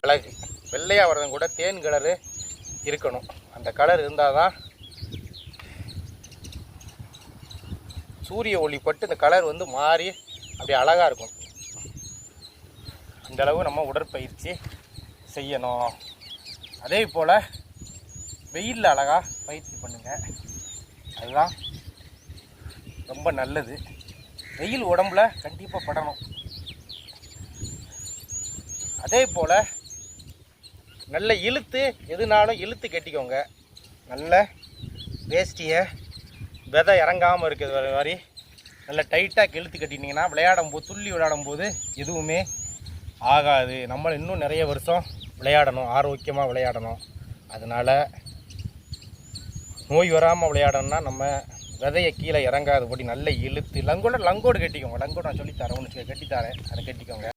அழகு. வெள்ளையாக வர்றதும் கூட தேன் கலரு இருக்கணும். அந்த கலர் இருந்தால் தான் சூரிய ஒளி பட்டு இந்த கலர் வந்து மாறி அப்படி அழகாக இருக்கும். அந்தளவு நம்ம உடற்பயிற்சி செய்யணும். அதே போல் வெயிலில் அழகாக பயிற்சி பண்ணுங்கள். அதுதான் ரொம்ப நல்லது. வெயில் உடம்புல கண்டிப்பாக படணும். அதே போல் நல்ல இழுத்து எதுனாலும் இழுத்து கட்டிக்கோங்க. நல்ல வேஷ்டியை விதை இறங்காமல் இருக்கிற மாதிரி நல்ல டைட்டாக இழுத்து கட்டினீங்கன்னா விளையாடும்போது துள்ளி விளையாடும்போது எதுவுமே ஆகாது. நம்ம இன்னும் நிறைய வருஷம் விளையாடணும், ஆரோக்கியமாக விளையாடணும். அதனால் நோய் வராமல் விளையாடணும்னா நம்ம விதையை கீழே இறங்காதபடி நல்ல இழுத்து லங்கோடு கட்டிக்கோங்க. லங்கோடு நான் சொல்லித்தரேன், ஒன்று கட்டித்தரேன், அதை கட்டிக்கோங்க.